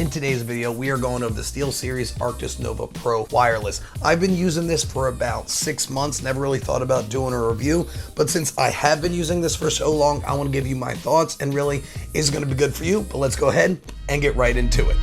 In today's video, we are going over the SteelSeries Arctis Nova Pro Wireless. I've been using this for about 6 months, never really thought about doing a review, but since I have been using this for so long, I want to give you my thoughts, and really, is it going to be good for you? But let's go ahead and get right into it.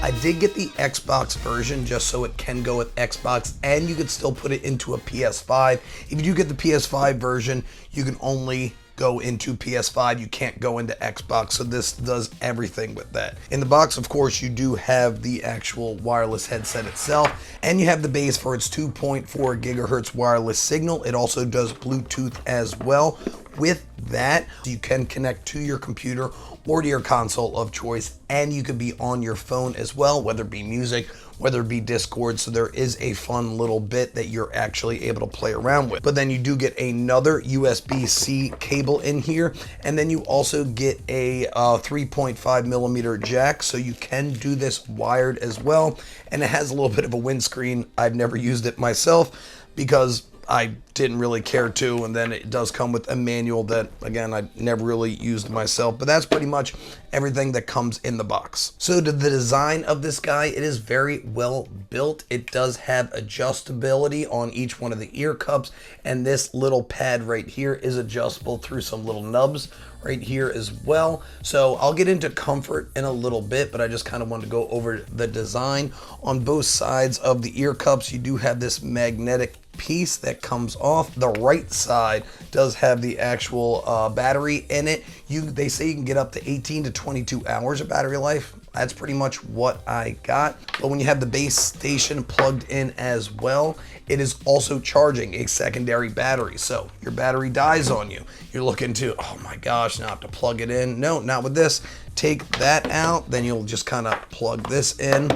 I did get the Xbox version just so it can go with Xbox, and you could still put it into a PS5. If you do get the PS5 version, you can only go into PS5, you can't go into Xbox, so this does everything with that. In the box, of course, you do have the actual wireless headset itself, and you have the base for its 2.4 gigahertz wireless signal. It also does Bluetooth as well. With that, you can connect to your computer or to your console of choice, and you could be on your phone as well, whether it be music, whether it be Discord, so there is a fun little bit that you're actually able to play around with. But then you do get another USB-C cable in here, and then you also get a 3.5 millimeter jack, so you can do this wired as well, and it has a little bit of a windscreen. I've never used it myself because I didn't really care to, and then it does come with a manual that, again, I never really used myself, but that's pretty much everything that comes in the box. So to the design of this guy, it is very well built. It does have adjustability on each one of the ear cups, and this little pad right here is adjustable through some little nubs right here as well. So I'll get into comfort in a little bit, but I just kind of wanted to go over the design. On both sides of the ear cups, you do have this magnetic piece that comes off. The right side does have the actual battery in it. They say you can get up to 18 to 22 hours of battery life. That's pretty much what I got. But when you have the base station plugged in as well, it is also charging a secondary battery. So your battery dies on you, you're looking to, oh my gosh, now I have to plug it in. No, not with this. Take that out, then you'll just kind of plug this in.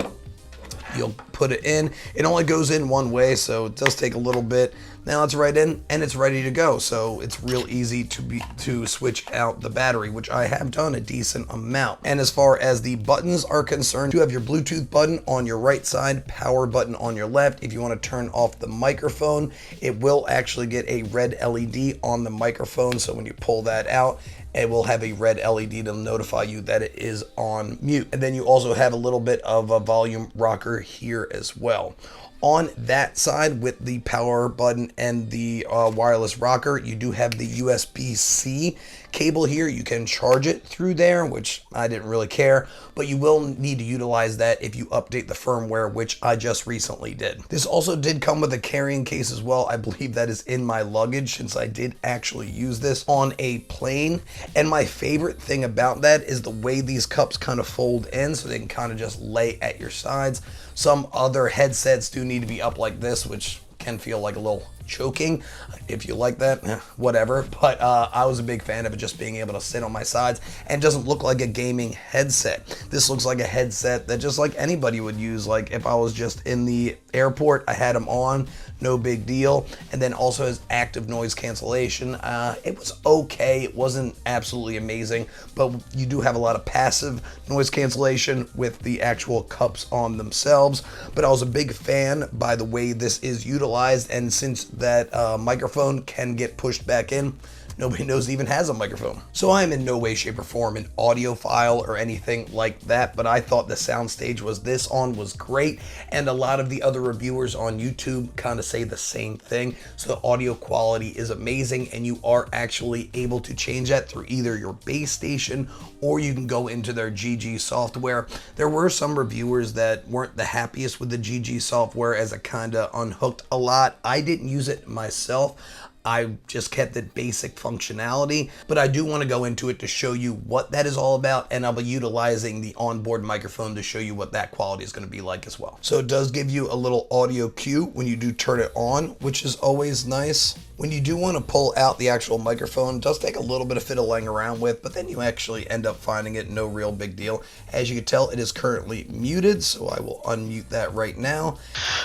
You'll put it in. It only goes in one way, so it does take a little bit. Now it's right in and it's ready to go. So it's real easy to switch out the battery, which I have done a decent amount. And as far as the buttons are concerned, you have your Bluetooth button on your right side, power button on your left. If you want to turn off the microphone, it will actually get a red LED on the microphone. So when you pull that out, it will have a red LED to notify you that it is on mute. And then you also have a little bit of a volume rocker here as well. On that side, with the power button and the wireless rocker, you do have the USB-C cable here. You can charge it through there, which I didn't really care, but you will need to utilize that if you update the firmware, which I just recently did. This also did come with a carrying case as well. I believe that is in my luggage since I did actually use this on a plane. And my favorite thing about that is the way these cups kind of fold in, so they can kind of just lay at your sides. Some other headsets do need to be up like this, which can feel like a little choking. If you like that, whatever. But I was a big fan of it just being able to sit on my sides, and doesn't look like a gaming headset. This looks like a headset that just like anybody would use. Like if I was just in the airport, I had them on, no big deal. And then also has active noise cancellation. It was okay. It wasn't absolutely amazing, but you do have a lot of passive noise cancellation with the actual cups on themselves. But I was a big fan by the way this is utilized, and since that microphone can get pushed back in, nobody knows it even has a microphone. So I am in no way, shape, or form an audiophile or anything like that, but I thought the Soundstage was great, and a lot of the other reviewers on YouTube kind of say the same thing. So the audio quality is amazing, and you are actually able to change that through either your base station, or you can go into their GG software. There were some reviewers that weren't the happiest with the GG software, as it kind of unhooked a lot. I didn't use it myself. I just kept it basic functionality, but I do want to go into it to show you what that is all about, and I'll be utilizing the onboard microphone to show you what that quality is going to be like as well. So it does give you a little audio cue when you do turn it on, which is always nice. When you do want to pull out the actual microphone, it does take a little bit of fiddling around with, but then you actually end up finding it no real big deal. As you can tell, it is currently muted, so I will unmute that right now.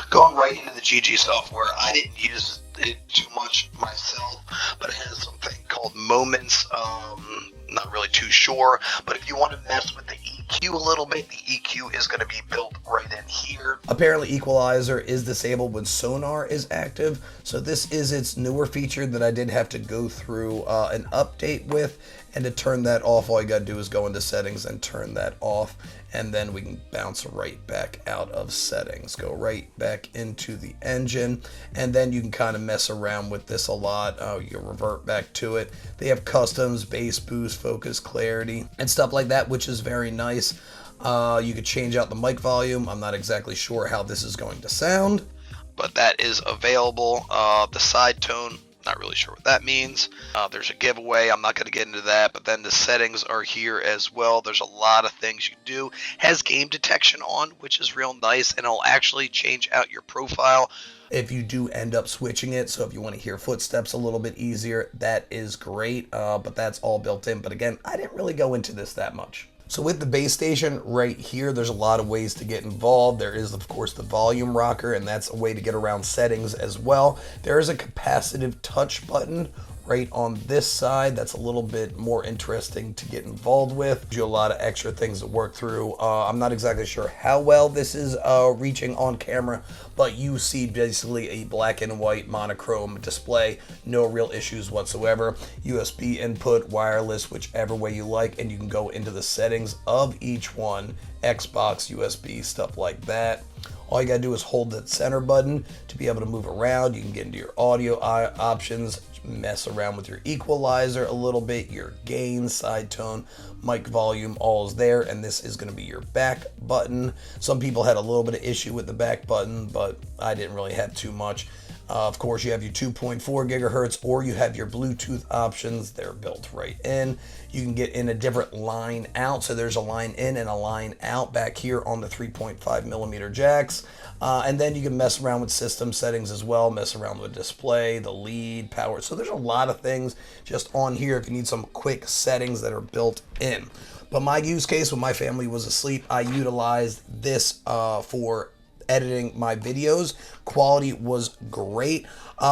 Going right into the GG software, I didn't use it too much myself, but it has something called Moments. Not really too sure, but if you want to mess with the EQ a little bit. The EQ is going to be built right in here. Apparently equalizer is disabled when sonar is active, so this is its newer feature that I did have to go through an update with, and to turn that off, all you got to do is go into settings and turn that off, and then we can bounce right back out of settings, go right back into the engine, and then you can kind of mess around with this a lot. You revert back to it. They have customs, bass boost, focus, clarity, and stuff like that, which is very nice. You could change out the mic volume. I'm not exactly sure how this is going to sound, but that is available. The side tone, not really sure what that means. There's a giveaway. I'm not going to get into that, but then the settings are here as well. There's a lot of things you can do. Has game detection on, which is real nice, and it'll actually change out your profile if you do end up switching it. So if you want to hear footsteps a little bit easier, that is great, but that's all built in. But again, I didn't really go into this that much. So with the base station right here, there's a lot of ways to get involved. There is, of course, the volume rocker, and that's a way to get around settings as well. There is a capacitive touch button right on this side. That's a little bit more interesting to get involved with. Gives you a lot of extra things to work through. I'm not exactly sure how well this is reaching on camera, but you see basically a black and white monochrome display. No real issues whatsoever. USB input, wireless, whichever way you like, and you can go into the settings of each one, Xbox, USB, stuff like that. All you gotta do is hold that center button to be able to move around. You can get into your audio options, mess around with your equalizer a little bit, your gain, side tone, mic volume, all is there, and this is gonna be your back button. Some people had a little bit of issue with the back button, but I didn't really have too much. Of course, you have your 2.4 gigahertz, or you have your Bluetooth options. They're built right in. You can get in a different line out. So there's a line in and a line out back here on the 3.5 millimeter jacks. And then you can mess around with system settings as well, mess around with display, the lead, power. So there's a lot of things just on here if you need some quick settings that are built in. But my use case when my family was asleep, I utilized this for editing my videos. Quality was great.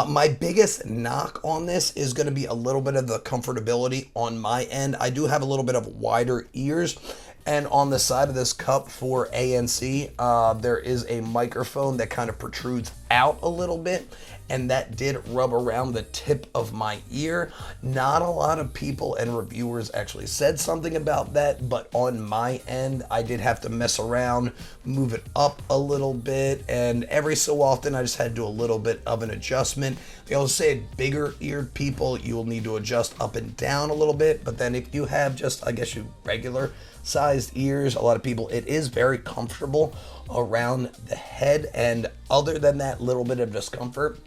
My biggest knock on this is going to be a little bit of the comfortability on my end. I do have a little bit of wider ears, and on the side of this cup for ANC, there is a microphone that kind of protrudes out a little bit, and that did rub around the tip of my ear. Not a lot of people and reviewers actually said something about that, but on my end, I did have to mess around, move it up a little bit, and every so often I just had to do a little bit of an adjustment. They always say bigger eared people, you will need to adjust up and down a little bit, but then if you have just, I guess, you regular sized ears, a lot of people, it is very comfortable around the head, and other than that little bit of discomfort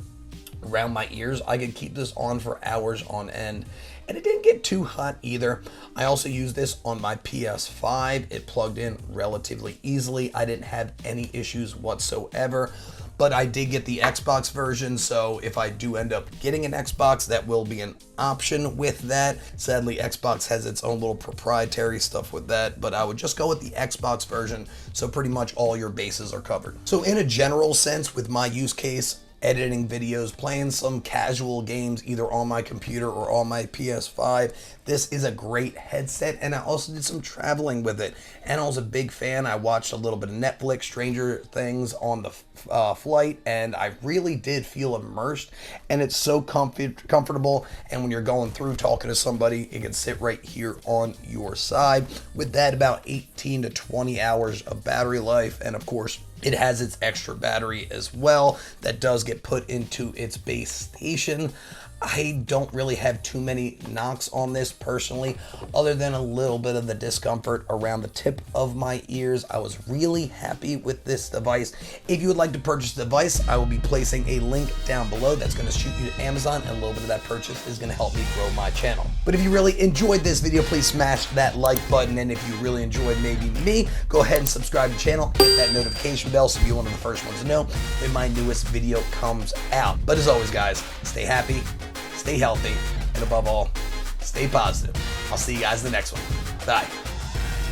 around my ears, I could keep this on for hours on end, and it didn't get too hot either. I also used this on my PS5. It plugged in relatively easily. I didn't have any issues whatsoever, but I did get the Xbox version, so if I do end up getting an Xbox, that will be an option with that. Sadly, Xbox has its own little proprietary stuff with that, but I would just go with the Xbox version, so pretty much all your bases are covered. So in a general sense, with my use case, editing videos, playing some casual games either on my computer or on my PS5, this is a great headset, and I also did some traveling with it, and I was a big fan. I watched a little bit of Netflix, Stranger Things on the flight, and I really did feel immersed, and it's so comfortable, and when you're going through talking to somebody, it can sit right here on your side. With that, about 18 to 20 hours of battery life, and of course, it has its extra battery as well that does get put into its base station. I don't really have too many knocks on this personally, other than a little bit of the discomfort around the tip of my ears. I was really happy with this device. If you would like to purchase the device, I will be placing a link down below that's going to shoot you to Amazon, and a little bit of that purchase is going to help me grow my channel. But if you really enjoyed this video, please smash that like button, and if you really enjoyed maybe me, go ahead and subscribe to the channel, hit that notification bell so you're one of the first ones to know when my newest video comes out. But as always, guys, stay happy, stay healthy, and above all, stay positive. I'll see you guys in the next one. Bye.